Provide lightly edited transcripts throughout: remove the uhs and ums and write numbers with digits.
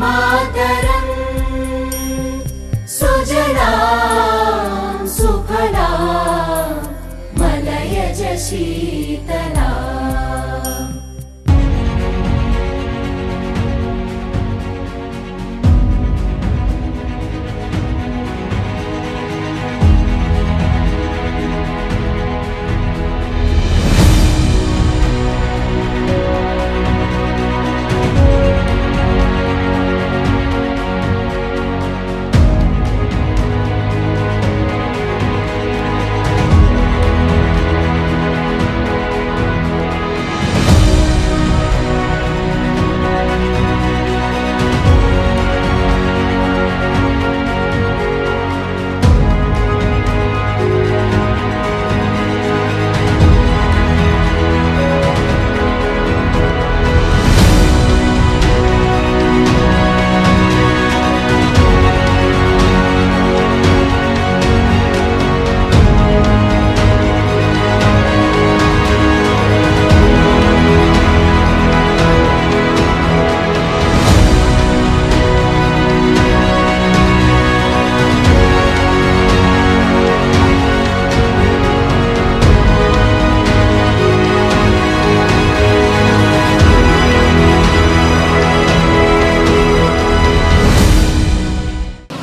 मातरम् सुजलां सुफलां मलयज शीतलाम्।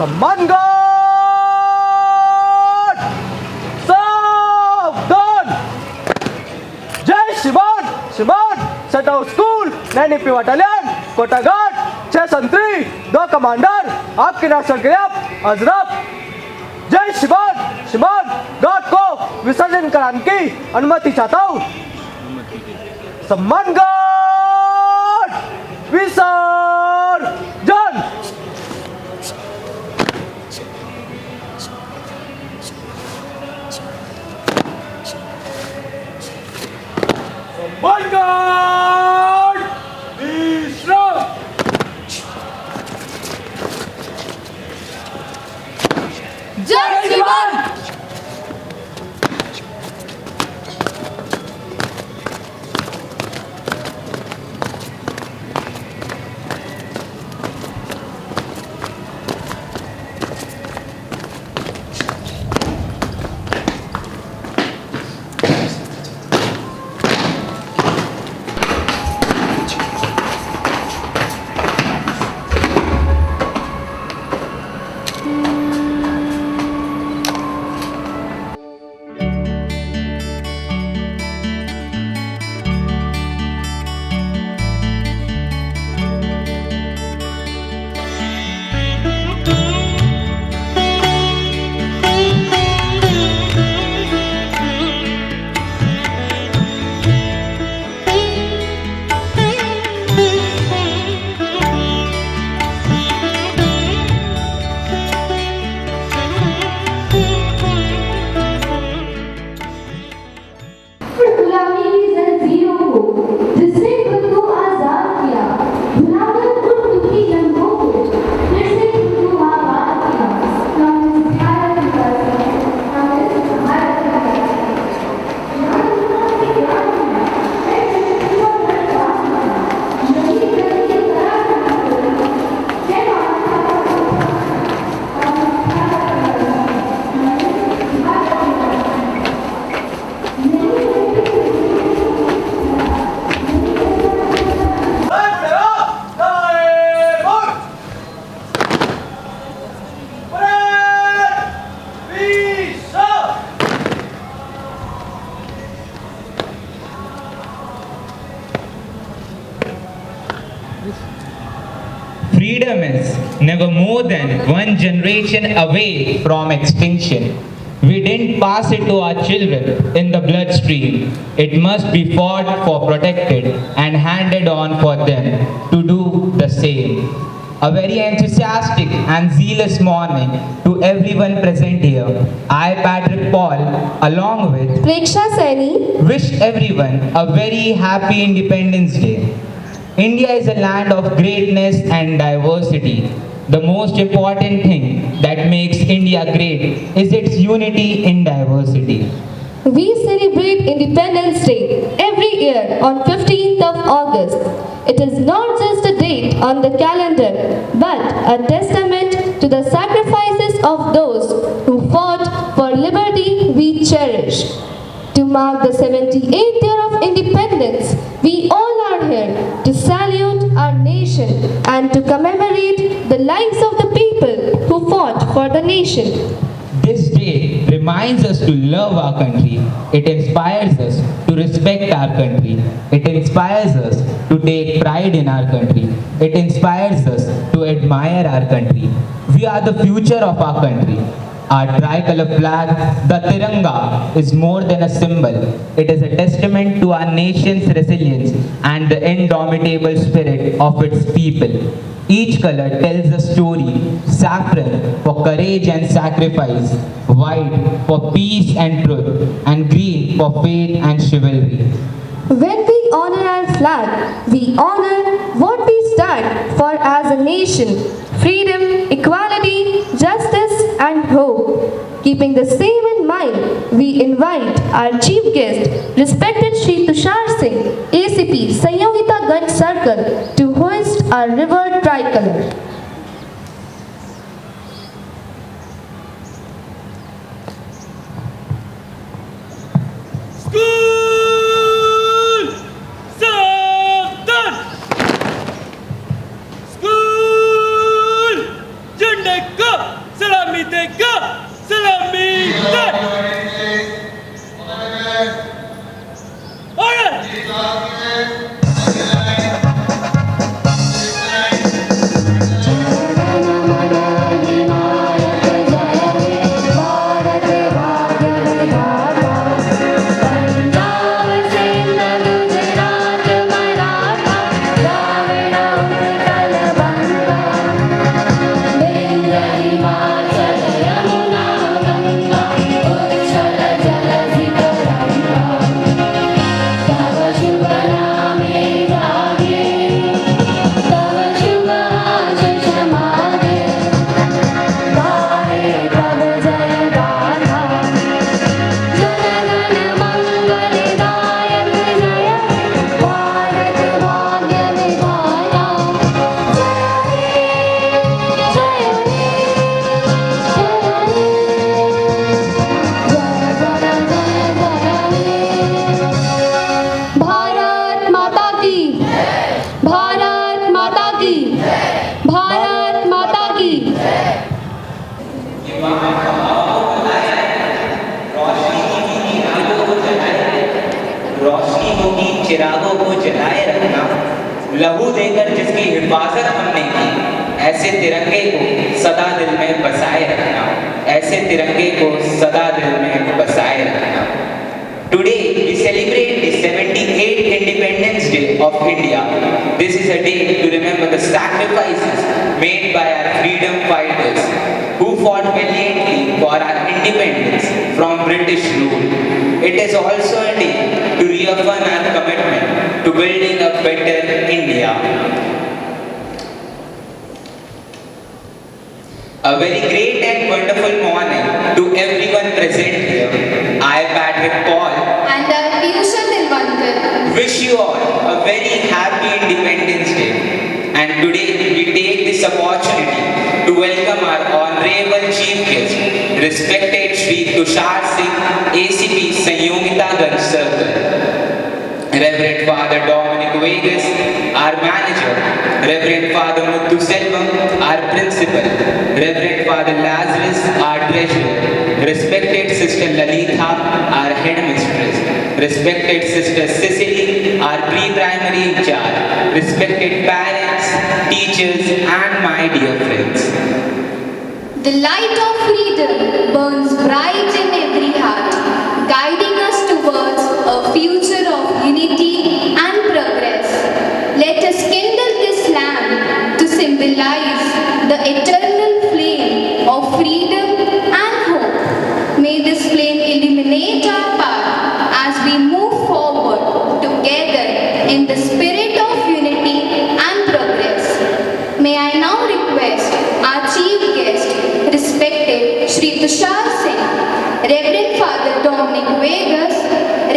सम्मान गार्ड सावधान। जय शिवान शिवान सेट आउट स्कूल नैनीपी बटालियन कोटा गार्ड 6 संतरी 2 कमांडर आपके नेशनल कैंप अजरफ। जय शिवान शिवान गार्ड को विसर्जन कराने की अनुमति चाहता हूँ। सम्मान गार्ड विसर्जन। सम्मान गार्ड विश्राम। जय Shivan. Freedom is never more than one generation away from extinction. We didn't pass it to our children in the bloodstream. It must be fought for, protected, and handed on for them to do the same. A very enthusiastic and zealous morning to everyone present here. I, Patrick Paul, along with Preksha Saini, wish everyone a very happy Independence Day. India is a land of greatness and diversity. The most important thing that makes India great is its unity in diversity. we celebrate Independence Day every year on 15th of August. It is not just a day date on the calendar, but a testament to the sacrifices of those who fought for liberty we cherish. To mark the 78th year of independence, we all are here to salute our nation and to commemorate the lives of the people who fought for the nation. This day reminds us to love our country. It inspires us to respect our country. It inspires us to take pride in our country. It inspires us to admire our country. We are the future of our country. Our tricolor flag, the Tiranga, is more than a symbol. It is a testament to our nation's resilience and the indomitable spirit of its people. Each color tells a story: saffron for courage and sacrifice, white for peace and truth, and green for faith and chivalry. When we honor our flag, we honor what we stand for as a nation: freedom, equality, justice, and hope. Keeping the same in mind, we invite our chief guest, respected Shri Tushar Singh, ACP, Sanyogita Ganj Circle, to hoist our river tricolor. School! Saavdhan! School! झंडे को सलामी देगा, सलामी दे! Order! Bharat माता की, भारत माता की, भारत माता की। रोशनी होगी चिरागों को जलाए रखना, लहू देकर जिसकी हिफाजत हमने की, ऐसे तिरंगे को सदा दिल में बसाए रखना, ऐसे तिरंगे को सदा दिल में बसाए रखना। Today we celebrate the 78th Independence Day of India. This is a day to remember the sacrifices made by our freedom fighters who fought valiantly for our independence from British rule. It is also a day to reaffirm our commitment to building a better India. A very great and wonderful morning to everyone present here. I, Patrick Paul, and Piyusha Dilwankar wish you all a very happy Independence Day. And today we take this opportunity to welcome our honorable chief guest, respected Shri Tushar Singh, ACP, Sanyogita Ganj Circle, Reverend Father Dominic Vegas, our manager, Reverend Father Muthu Selvam, our principal, Reverend Father Lazarus, our treasurer, respected Sister Lalitha, our headmistress, respected Sister Cicely, our pre-primary in charge, respected parents, teachers, and my dear friends. The light of freedom burns bright in every heart, guiding us towards a future of unity and progress. Let us kindle this lamp to symbolize the eternal flame of freedom and hope. May this flame illuminate our path as we move forward together in the spirit of unity and progress. May I now request our chief guest, respected Shri Tushar Singh, Reverend Father Dominic Vegas,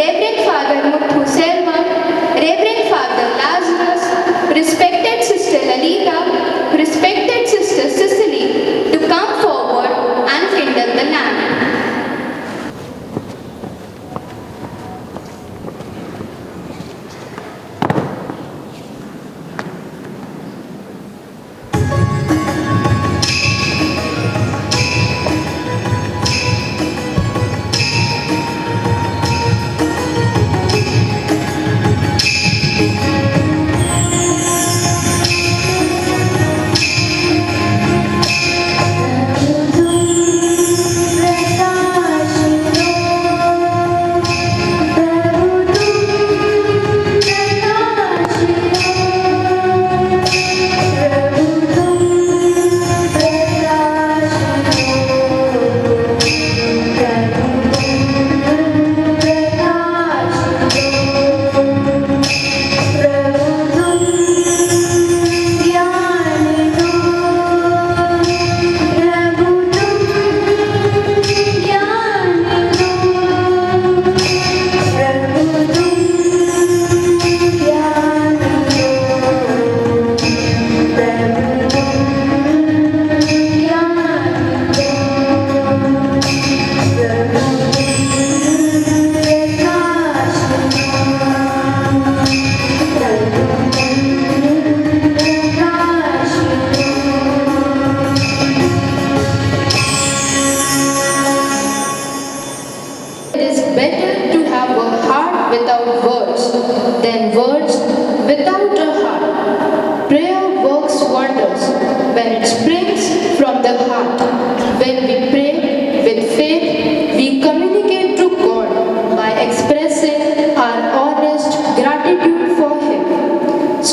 Reverend Father Muthu Selvam, Reverend Father Lazarus, respected Sister Lalita,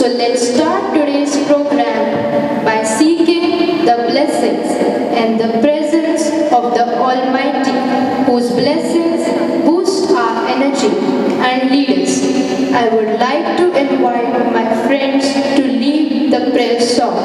So let's start today's program by seeking the blessings and the presence of the Almighty, whose blessings boost our energy and lead us. I would like to invite my friends to lead the prayer song.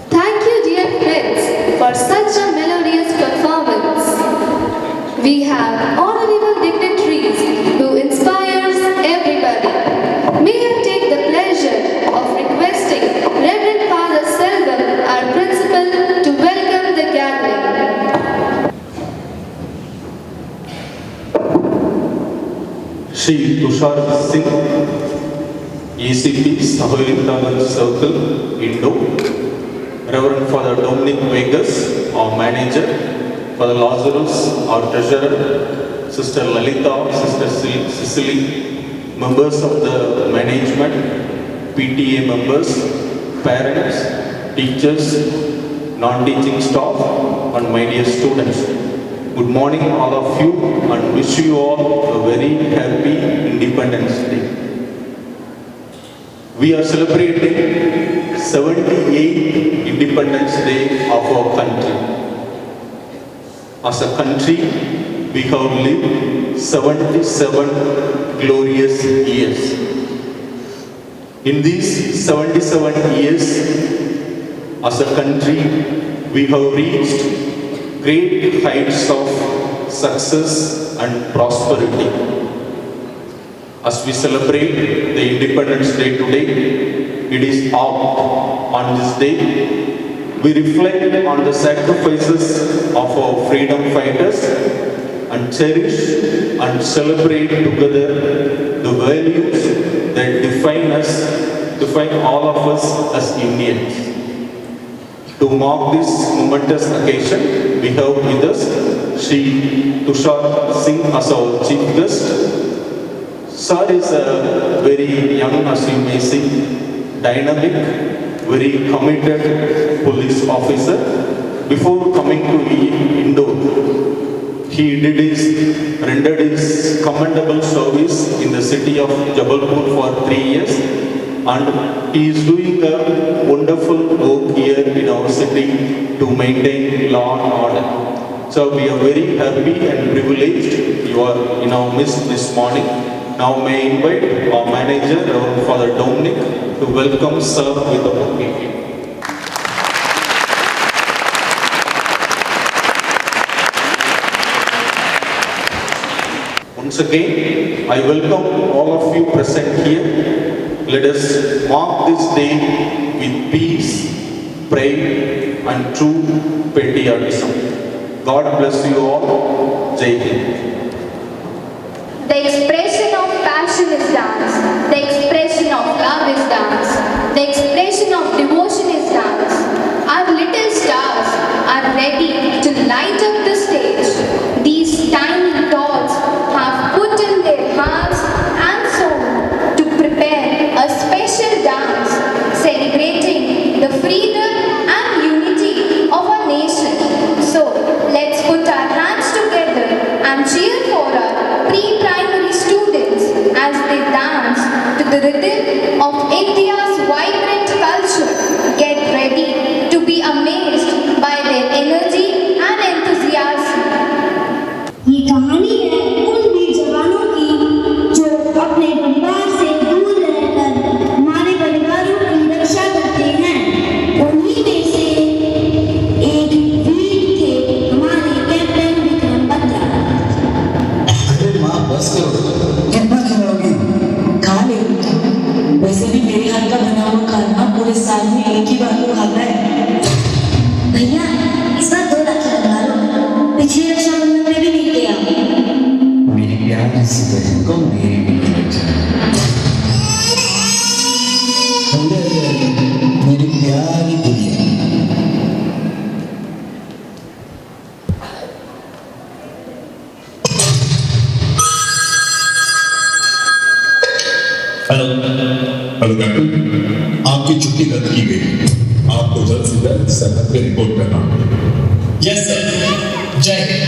Thank you, dear friends, for such a melodious performance. We have honorable dignitaries who inspires everybody. May I take the pleasure of requesting Reverend Father Selvam, our principal, to welcome the gathering. Shri Tushar Singh, ECP Sahoyindagan Circle, Indo. Reverend Father Dominic Vegas, our manager. Father Lazarus, our treasurer. Sister Lalita, Sister Cecily, members of the management, PTA members, parents, teachers, non-teaching staff, and my dear students. Good morning all of you and wish you all a very happy Independence Day. We are celebrating 78th Independence Day of our country. As a country, we have lived 77 glorious years. In these 77 years, as a country, we have reached great heights of success and prosperity. As we celebrate the Independence Day today, it is apt on this day we reflect on the sacrifices of our freedom fighters and cherish and celebrate together the values that define all of us as Indians. To mark this momentous occasion, we have with us Shri Tushar Singh as our chief guest. Sir is a very young, as you may see, dynamic, very committed police officer. Before coming to Indo, he rendered his commendable service in the city of Jabalpur for 3 years, and he is doing a wonderful work here in our city to maintain law and order. So we are very happy and privileged you are in our midst this morning. Now may I invite our manager, Reverend Father Dominic, to welcome sir with the bouquet. Once again, I welcome all of you present here. Let us mark this day with peace, pride, and true patriotism. God bless you all. Jai Hind. The expression of passion is dance. The expression of love is dance. The expression of devotion is dance. Our little stars are ready to light up the stage. These tiny dots have put in their hearts and soul to prepare a special dance celebrating the freedom and unity of our nation. So, let's put our hands together and cheer for our pre-primary students as they dance to the rhythm of India's vibrant culture. Get ready to be amazed by their energy and enthusiasm. ये कहानी है उन वीर जवानों की जो अपने परिवार से दूर रहकर हमारे परिवारों की रक्षा करते हैं। उन्हीं में से एक वीर थे हमारे कैप्टन विक्रम बत्रा। अरे माँ बस करो, कितना खिलाओगी? खा ले। वैसे भी मेरे हाथ का बना हुआ खाना पूरे साल में एक ही बार तो खाता है। भैया इस बार 2 लाख लगा लो, पिछले रक्षाबंधन में भी नहीं किया। मेरी प्यारी सी बहन को मेरी भी बचा। मेरी प्यारी गुड़िया। हेलो हेलो कैप्टन, आपकी छुट्टी रद्द की गई। आपको जल्द से जल्द सरहद पे रिपोर्ट करना। Yes sir. जय हिंद।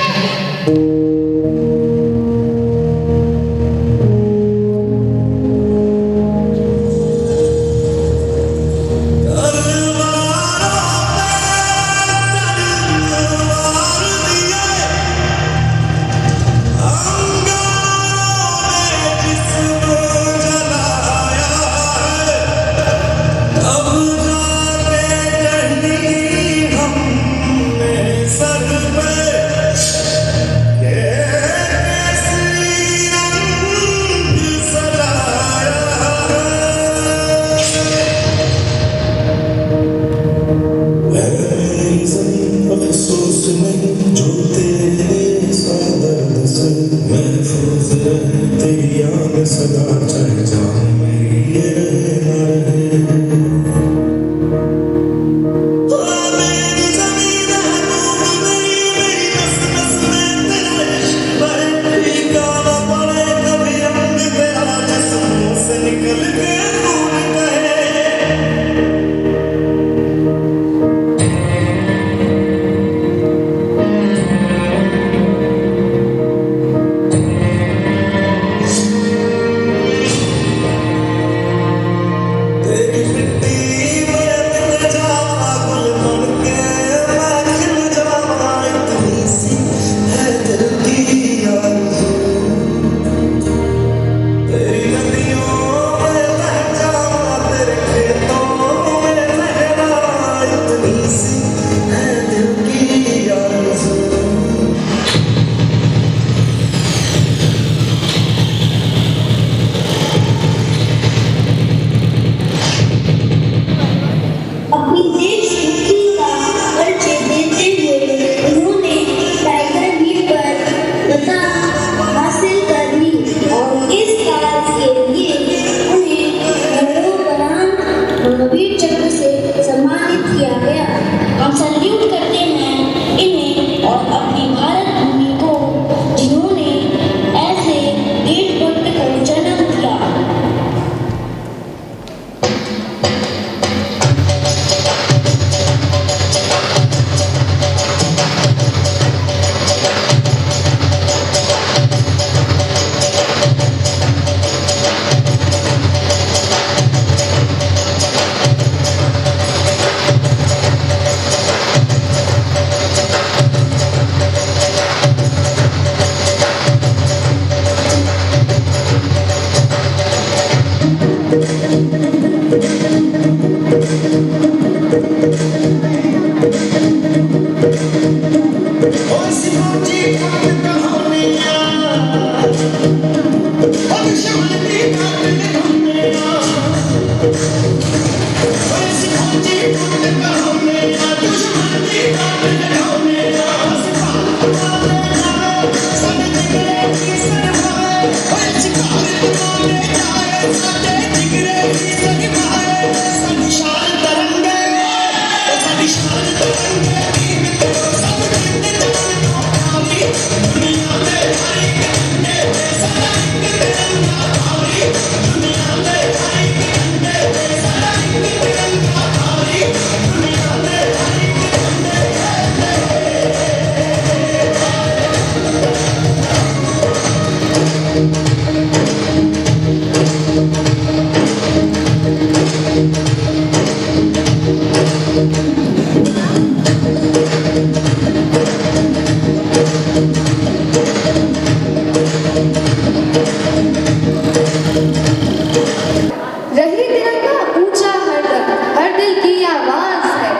रही तिरंगा ऊंचा हरदम, हर दिल की आवाज है,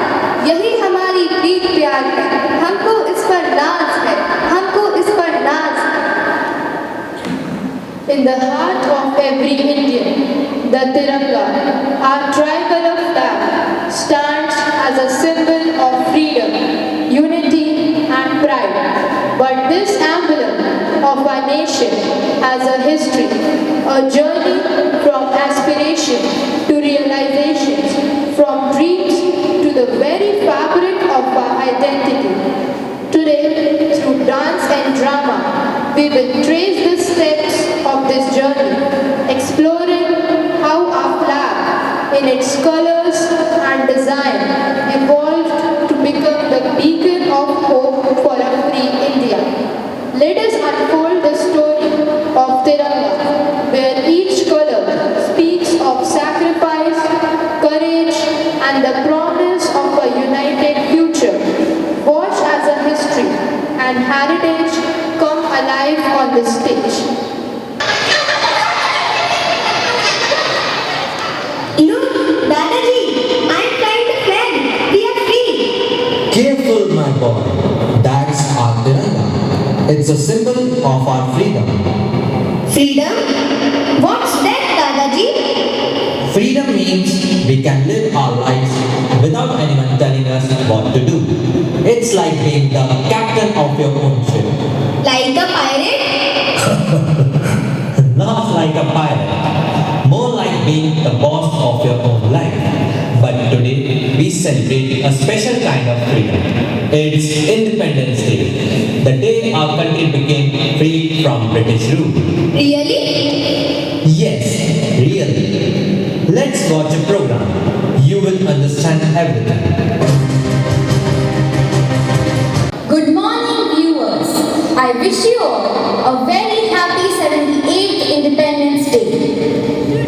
यही हमारी प्रीत प्यार है, हमको इस पर नाज है, हमको इस पर नाज है। In the heart of every Indian, the Tiranga, our tricolor flag, stands as a symbol of freedom, unity and pride. But this emblem of our nation has a history, a journey from aspiration to realizations, from dreams to the very fabric of our identity. Today, through dance and drama, we will trace the steps of this journey, exploring how our flag, in its colors and design, evolved to become the beacon of hope for a free India. Let us unfold the story of Tiranga, where each color speaks of sacrifice, courage, and the promise of a united future. Watch as a history and heritage come alive on the stage. Look, Dadaji, I'm flying the flag. We are free. Careful, my boy. That's our Tiranga. It's a symbol of our freedom. Freedom? What's that, Dadaji? Freedom means we can live our lives without anyone telling us what to do. It's like being the captain of your own ship. Like a pirate? Not like a pirate. More like being the boss of your own life. But today we celebrate a special kind of freedom. It's Independence Day, the day our country became free from British rule. Really? Yes, really. Let's watch a program. You will understand everything. Good morning, viewers. I wish you all a very happy 78th Independence Day.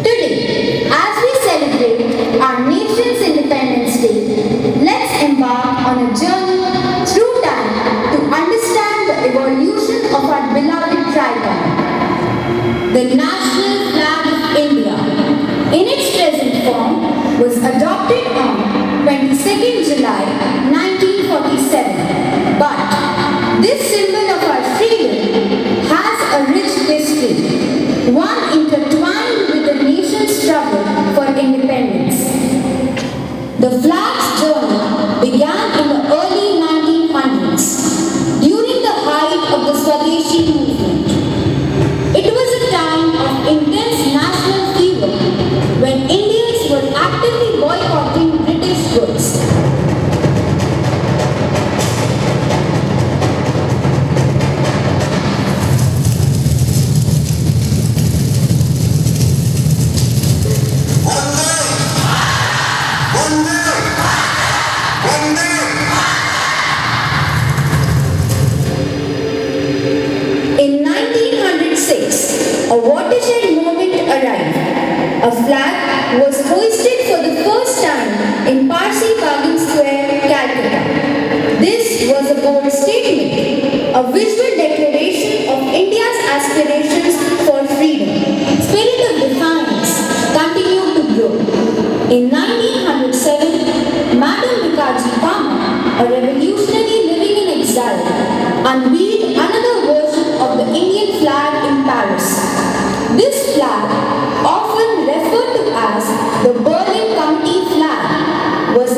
Today, as we celebrate our nation's Independence Day, let's embark on a journey through time to understand the evolution of our beloved tricolor, the national flag of India. In its present form, was adopted on 22nd July 1947. But this symbol of our freedom has a rich history, one intertwined with the nation's struggle for independence. The flag's journey began in the early 1900s, during the height of the Swadeshi movement. It was a time of intense national fever when Indians were actively boycotting British goods. In 1906, a watershed moment arrived. A flag was hoisted for the first time in Parsi Bagan Square, Calcutta. This was a bold statement, a visual declaration of India's aspirations for freedom. Spirit of defiance continued to grow. In 1907, Madam Mikhaji Kama, a revolutionary living in exile, unveiled another version of the Indian flag in Paris. This flag, often referred to as the Berlin Committee flag, was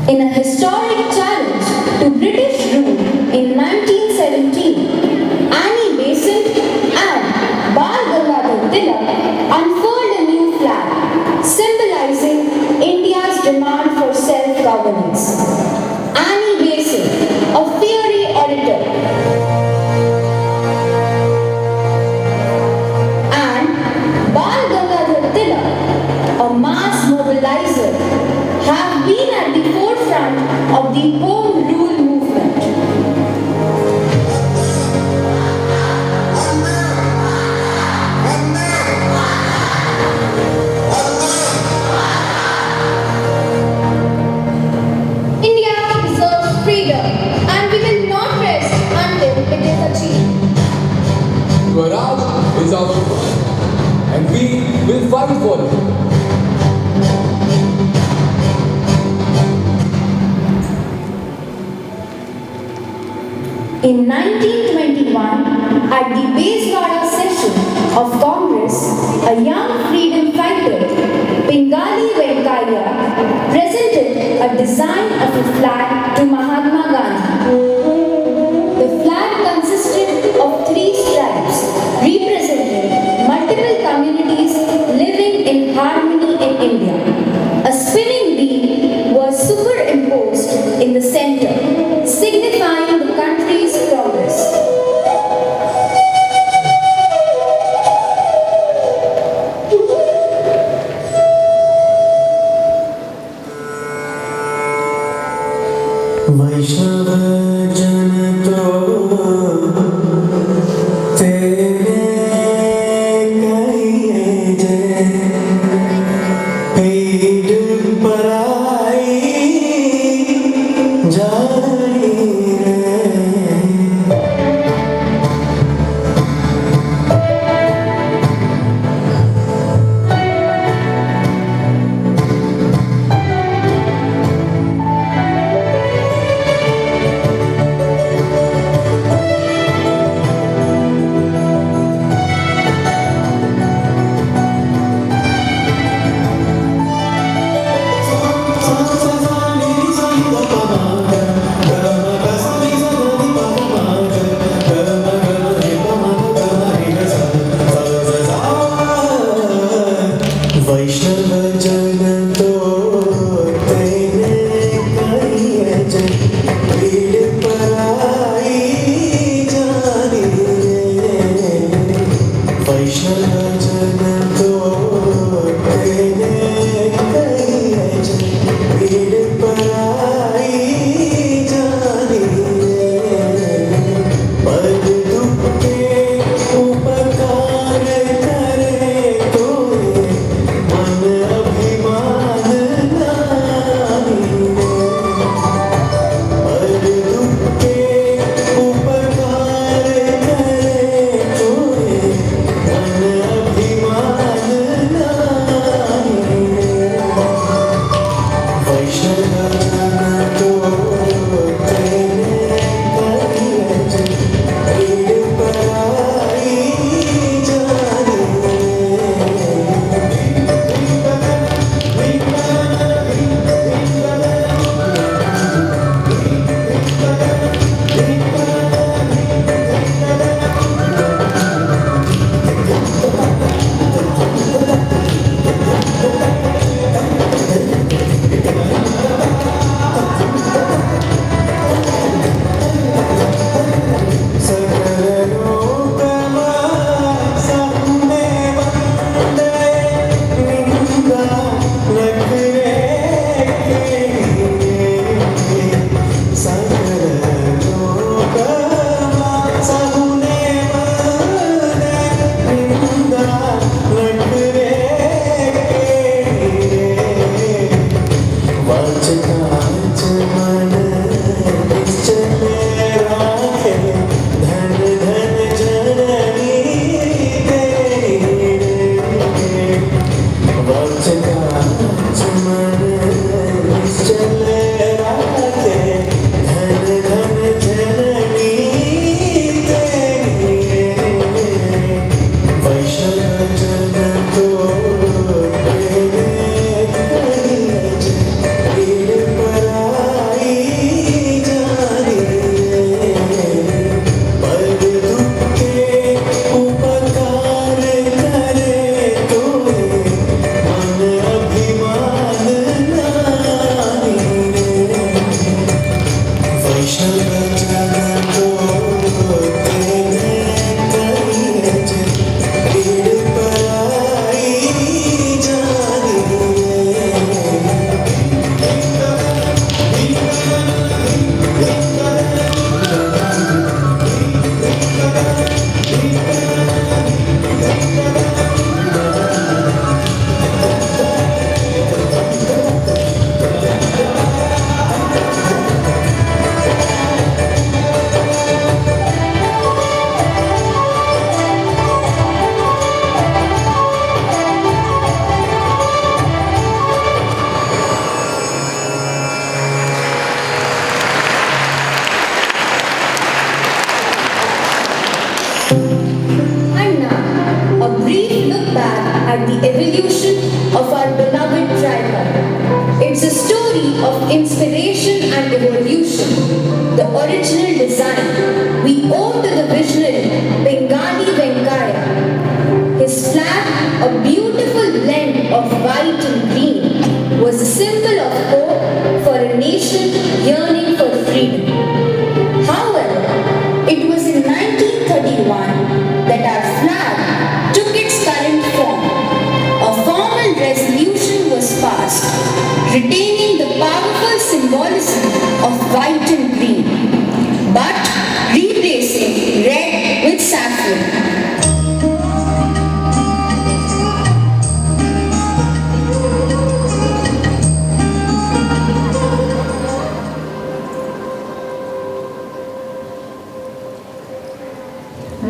In a historic challenge to British rule in 1917, Annie Besant and Bal Gangadhar Tilak unfurled a new flag, symbolizing India's demand for self-governance. Annie Besant, a fiery editor, and Bal Gangadhar Tilak, a mass mobilizer, have been at the forefront of the Home Rule movement. India deserves freedom, and we will not rest until it is achieved. Swaraj is our right, and we will fight for it. In 1921, at the Bezwada session of Congress, a young freedom fighter, Pingali Venkaiah, presented a design of a flag to Mahatma Gandhi. The flag consisted of 3 stripes, representing multiple communities living in harmony in India. A spinning wheel was superimposed in the center, signifying the country's progress. वैष्णव जन तो तेरे कहिए जय पेड़ पर आई जानी रे And now, a brief look back at the evolution of our beloved tripod. It's a story of inspiration and evolution. The original design we owe to the visionary Bengali Venkaya. His flag, a beautiful blend of white and green, was a symbol of hope for a nation yearning for freedom. However, it was in 1931 that our flag took its current form. A formal resolution was passed, retaining the powerful symbolism of white and green, but replacing red with saffron.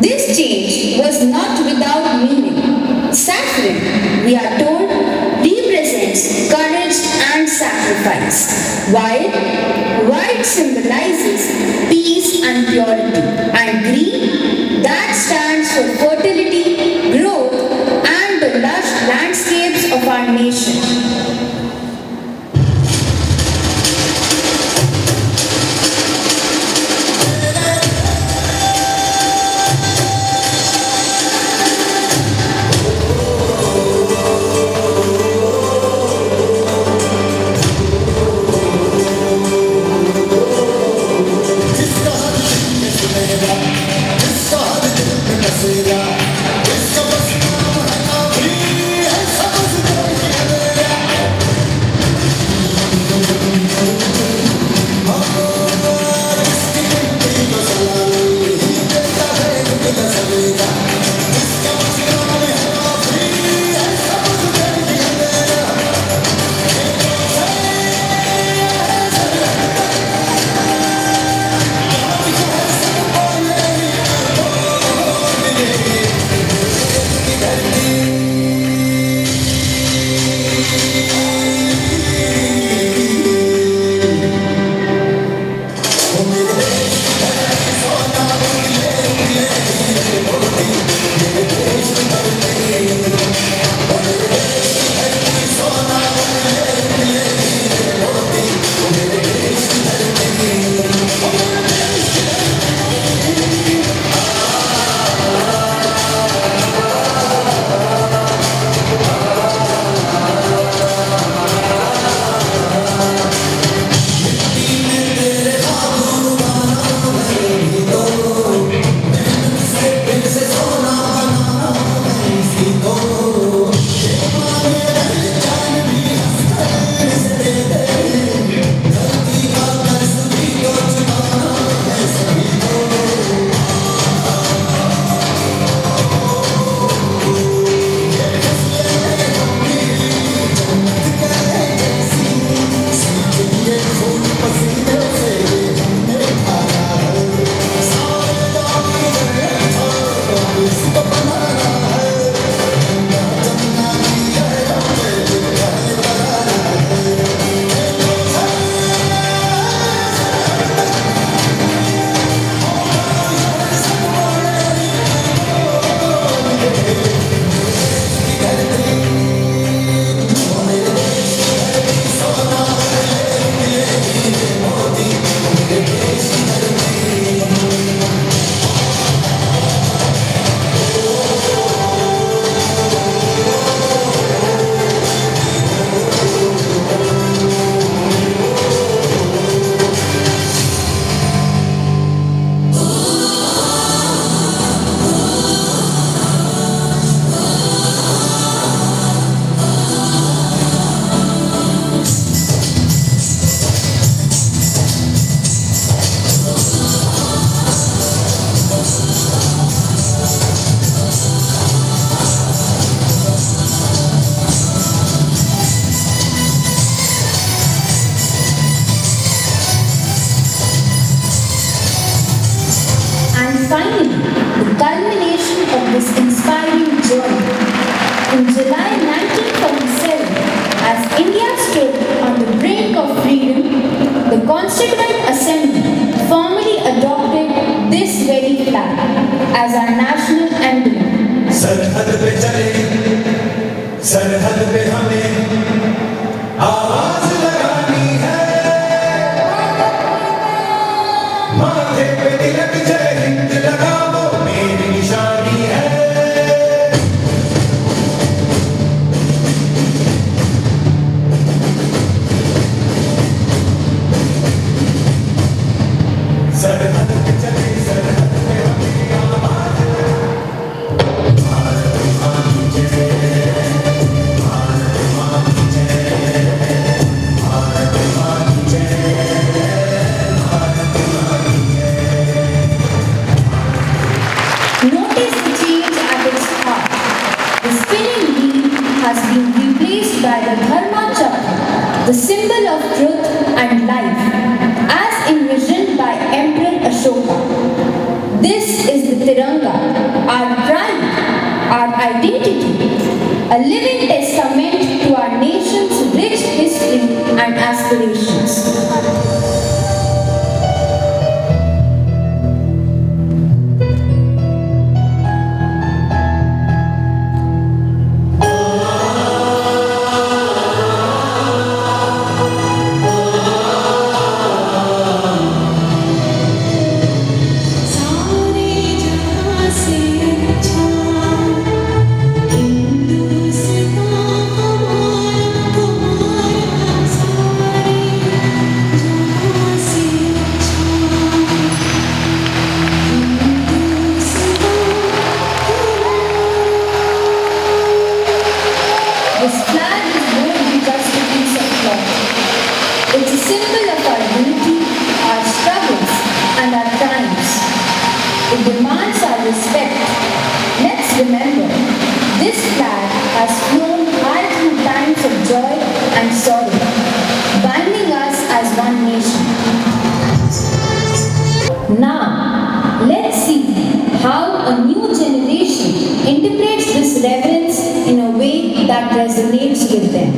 This change was not without meaning. Saffron, we are told, represents courage and sacrifice, while white symbolizes peace and purity, and green, that stands for fertility, growth, and the lush landscapes of our nation. This finally the culmination of this inspiring journey. In July 1947, as India stood on the brink of freedom, the Constituent Assembly formally adopted this very flag as our national emblem. सरहद पे चले, सरहद पे हमें आवाज लगानी है, माथे पे तिलक जय हिंद लगा वो मेरी निशानी है। सरहद पे चले, सरहद पे हमें आवाज Notice the change at its heart. The spinning wheel has been replaced by the Dharma Chakra, the symbol of truth and life, as envisioned by Emperor Ashoka. This is the Tiranga, our pride, our identity, a living testament to our nation's rich history and aspirations. This flag is more than just a piece of cloth. It's a symbol of our unity, our struggles, and our triumphs. It demands our respect. Let's remember, this flag has flown high through times of joy and sorrow, binding us as one nation. Now, let's see how a new generation interprets this reverence in a way that resonates with them.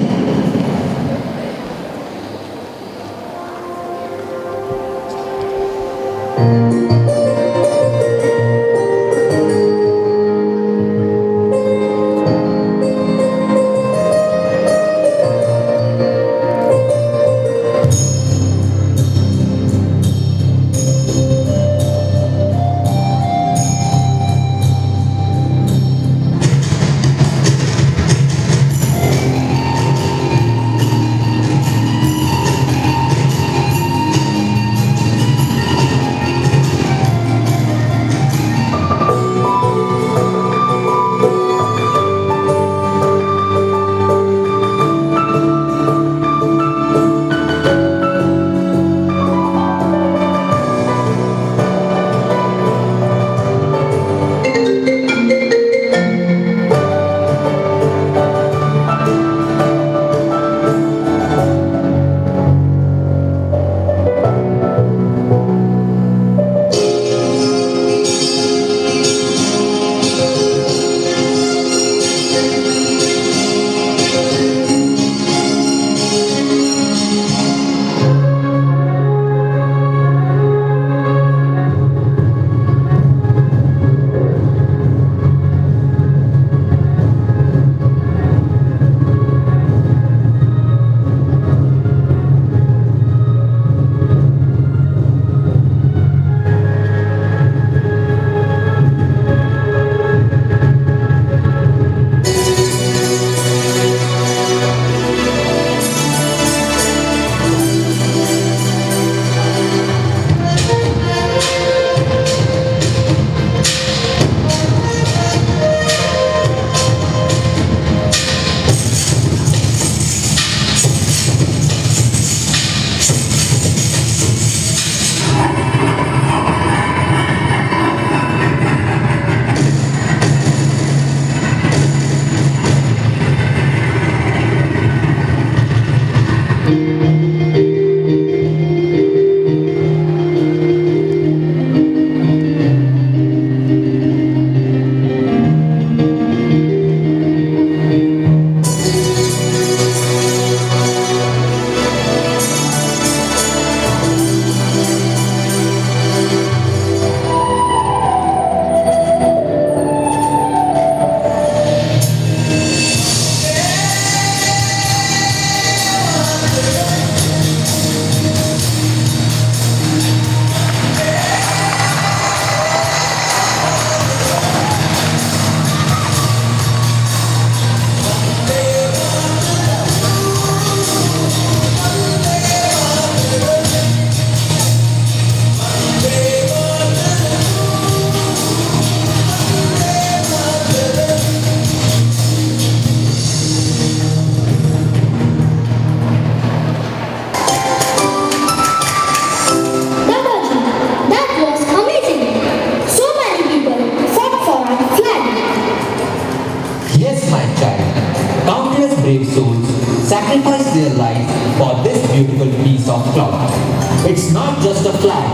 It's not just a flag,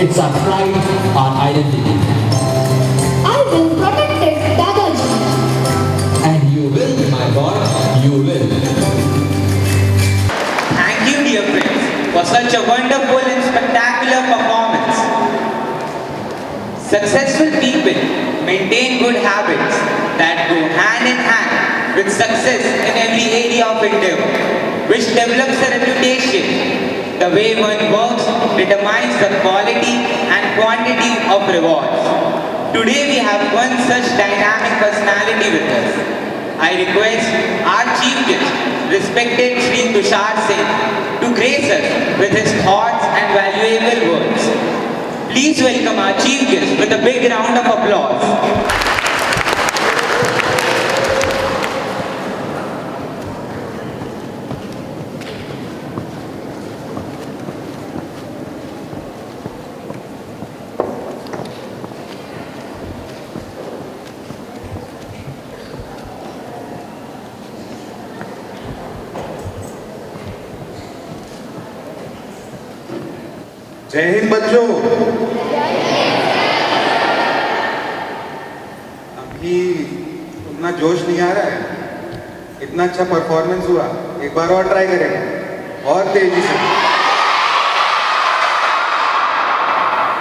it's our pride, our identity. I will protect it, Dadaji. And you will, my boy, you will. Thank you, dear friends, for such a wonderful and spectacular performance. Successful people maintain good habits that go hand in hand with success in every area of endeavor, which develops a reputation. The way one works determines the quality and quantity of rewards. Today we have one such dynamic personality with us. I request our chief guest, respected Shri Tushar Singh, to grace us with his thoughts and valuable words. Please welcome our chief guest with a big round of applause. जय हिंद बच्चों। अभी उतना जोश नहीं आ रहा है, इतना अच्छा परफॉर्मेंस हुआ, एक बार और ट्राई करेंगे और तेजी से,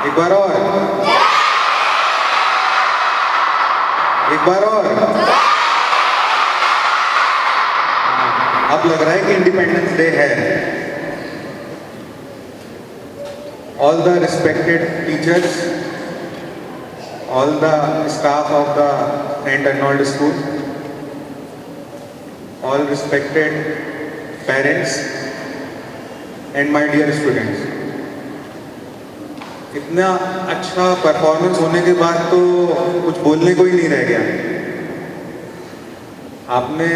एक बार और, एक बार और। अब लग रहा है कि इंडिपेंडेंस डे है। All the respected teachers, all the staff of the St. Arnold School, all respected parents and my dear students. इतना अच्छा परफॉर्मेंस होने के बाद तो कुछ बोलने को ही नहीं रह गया। आपने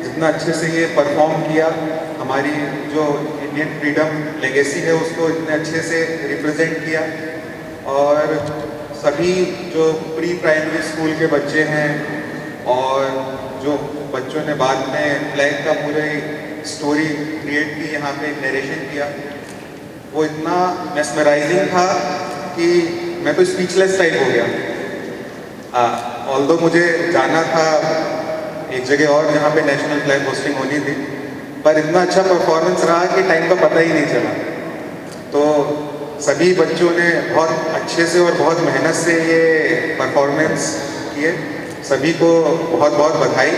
जितना अच्छे से ये परफॉर्म किया, हमारी जो इंडियन फ्रीडम लेगेसी है उसको इतने अच्छे से रिप्रेजेंट किया, और सभी जो प्री प्राइमरी स्कूल के बच्चे हैं और जो बच्चों ने बाद में फ्लैग का पूरे स्टोरी क्रिएट की, यहाँ पे नरेशन किया, वो इतना मेस्मराइजिंग था कि मैं तो स्पीचलेस टाइप हो गया। ऑल्दो मुझे जाना था एक जगह और जहाँ पे नेशनल फ्लैग होस्टिंग होनी थी, पर इतना अच्छा परफॉर्मेंस रहा कि टाइम का पता ही नहीं चला। तो सभी बच्चों ने बहुत अच्छे से और बहुत मेहनत से ये परफॉर्मेंस किए। सभी को बहुत बहुत बधाई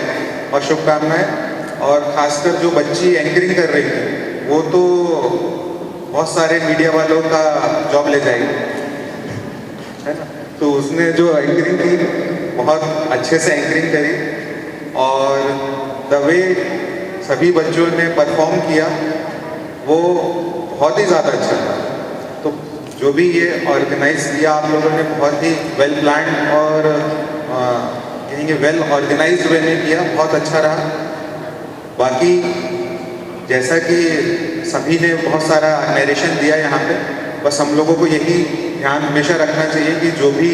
और शुभकामनाएं। और ख़ासकर जो बच्ची एंकरिंग कर रही थी वो तो बहुत सारे मीडिया वालों का जॉब ले जाएगी, है ना। तो उसने जो एंकरिंग की बहुत अच्छे से एंकरिंग करी, और द वे सभी बच्चों ने परफॉर्म किया वो बहुत ही ज़्यादा अच्छा था। तो जो भी ये ऑर्गेनाइज किया आप लोगों ने बहुत ही वेल प्लान और कहेंगे वेल ऑर्गेनाइज्ड वे में किया, बहुत अच्छा रहा। बाकी जैसा कि सभी ने बहुत सारा नरेशन दिया यहाँ पे, बस हम लोगों को यही ध्यान हमेशा रखना चाहिए कि जो भी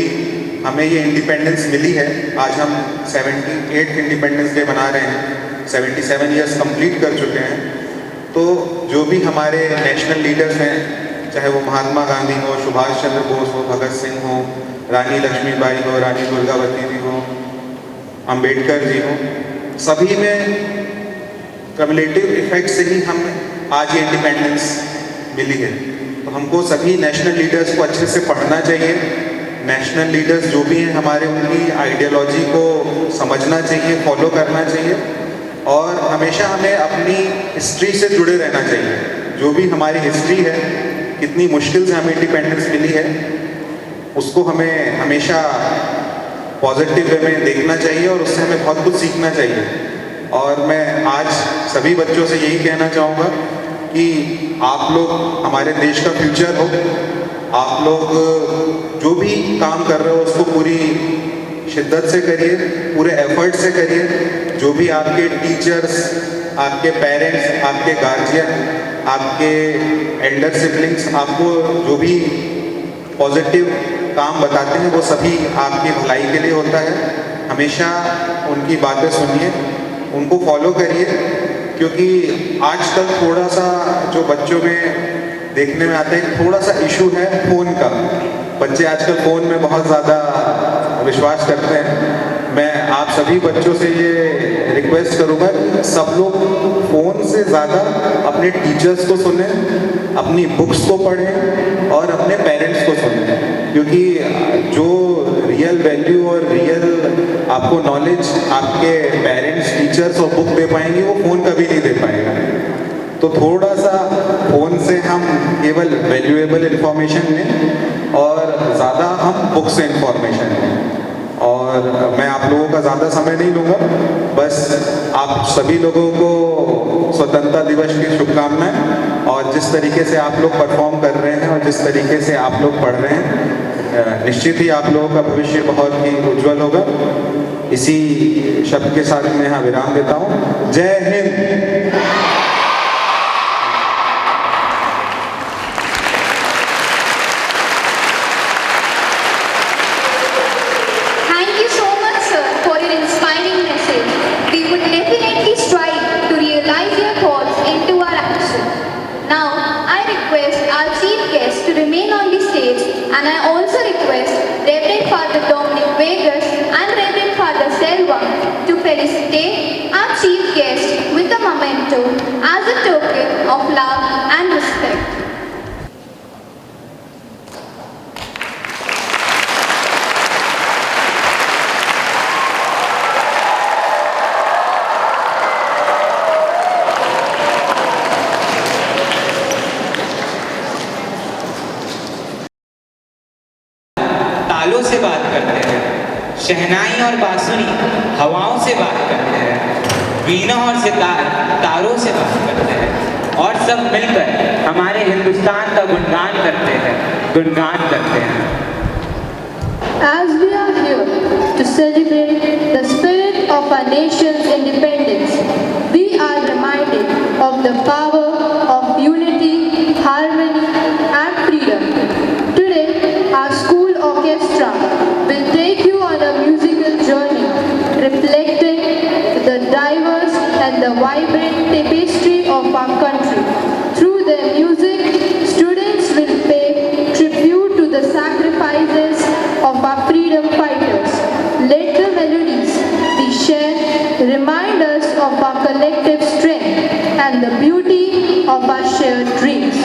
हमें ये इंडिपेंडेंस मिली है, आज हम 78th इंडिपेंडेंस डे मना रहे हैं, 77 ईयर्स कंप्लीट कर चुके हैं। तो जो भी हमारे नेशनल लीडर्स हैं, चाहे वो महात्मा गांधी हो, सुभाष चंद्र बोस हो, भगत सिंह हो, रानी लक्ष्मीबाई हो, रानी दुर्गावती जी हो, अंबेडकर जी हो, सभी में कम्युलेटिव इफेक्ट से ही हम आज ये इंडिपेंडेंस मिली है। तो हमको सभी नेशनल लीडर्स को अच्छे से पढ़ना चाहिए। नेशनल लीडर्स जो भी हैं हमारे, उनकी आइडियोलॉजी को समझना चाहिए, फॉलो करना चाहिए, और हमेशा हमें अपनी हिस्ट्री से जुड़े रहना चाहिए। जो भी हमारी हिस्ट्री है, कितनी मुश्किल से हमें इंडिपेंडेंस मिली है, उसको हमें हमेशा पॉजिटिव वे में देखना चाहिए और उससे हमें बहुत कुछ सीखना चाहिए। और मैं आज सभी बच्चों से यही कहना चाहूँगा कि आप लोग हमारे देश का फ्यूचर हो। आप लोग जो भी काम कर रहे हो उसको पूरी शिद्दत से करिए, पूरे एफर्ट से करिए। जो भी आपके टीचर्स, आपके पेरेंट्स, आपके गार्जियन, आपके एल्डर सिबलिंग्स आपको जो भी पॉजिटिव काम बताते हैं वो सभी आपकी भलाई के लिए होता है। हमेशा उनकी बातें सुनिए, उनको फॉलो करिए, क्योंकि आजकल थोड़ा सा जो बच्चों में देखने में आता है थोड़ा सा इशू है फ़ोन का। बच्चे आजकल फ़ोन में बहुत ज़्यादा विश्वास करते हैं। मैं आप सभी बच्चों से ये रिक्वेस्ट करूँगा कि सब लोग फ़ोन से ज़्यादा अपने टीचर्स को सुनें, अपनी बुक्स को पढ़ें और अपने पेरेंट्स को सुनें, क्योंकि जो रियल वैल्यू और रियल आपको नॉलेज आपके पेरेंट्स, टीचर्स और बुक दे पाएंगे, वो फ़ोन कभी नहीं दे पाएगा। तो थोड़ा सा फ़ोन से हम केवल वैल्यूएबल इन्फॉर्मेशन लें और ज़्यादा हम बुक से इन्फॉर्मेशन लें। और मैं आप लोगों का ज़्यादा समय नहीं लूँगा, बस आप सभी लोगों को स्वतंत्रता दिवस की शुभकामनाएं। और जिस तरीके से आप लोग परफॉर्म कर रहे हैं और जिस तरीके से आप लोग पढ़ रहे हैं, निश्चित ही आप लोगों का भविष्य बहुत ही उज्जवल होगा। इसी शब्द के साथ मैं यहाँ विराम देता हूँ। जय Hind. And I also request Reverend Father Dominic Vegas and Reverend Father Selva to felicitate our chief guest with a memento as a token of love and respect. तालों से बात करते हैं, शहनाई और बांसुरी हवाओं से बात करते हैं, वीणा और सितार तारों से बात करते हैं, और सब मिलकर हमारे हिंदुस्तान का गुणगान करते हैं। As we are here to celebrate the spirit of our nation's independence, we are reminded of the power of unity, harmony, and freedom. Today, our school orchestra will take you on a musical journey, reflecting the diverse and the vibrant tapestry of our country. Through their music, students will pay tribute to the sacrifices of our freedom fighters. Let the melodies we share remind us of our collective strength and the beauty of our shared dreams.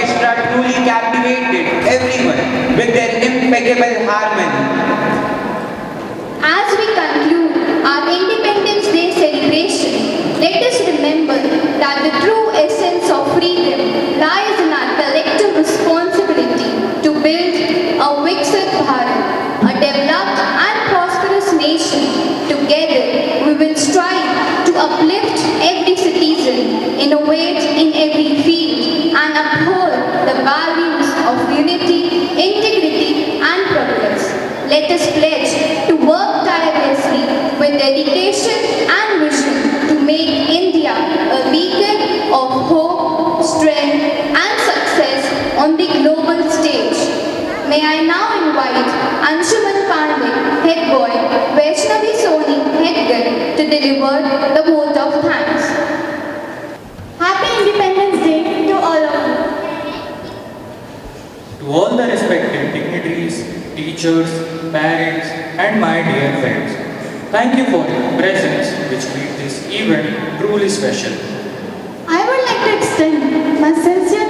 orchestra truly captivated everyone with their impeccable harmony. As we conclude our Independence Day celebration, let us remember that the true essence of freedom lies in our collective responsibility to build a Viksit Bharat, a developed and prosperous nation. Together, we will strive to uplift every citizen, innovate in every field, and uphold the values of unity, integrity, and progress. Let us pledge to work tirelessly with dedication and vision to make India a beacon of hope, strength, and success on the global stage. May I now invite Anshuman Pandey, Head Boy, Vaishnavi Soni, Head Girl, to deliver the vote of thanks. Happy Independence Day to all of you. To all the respected dignitaries, teachers, parents, and my dear friends, thank you for your presence, which made this event truly special. I would like to extend my sincere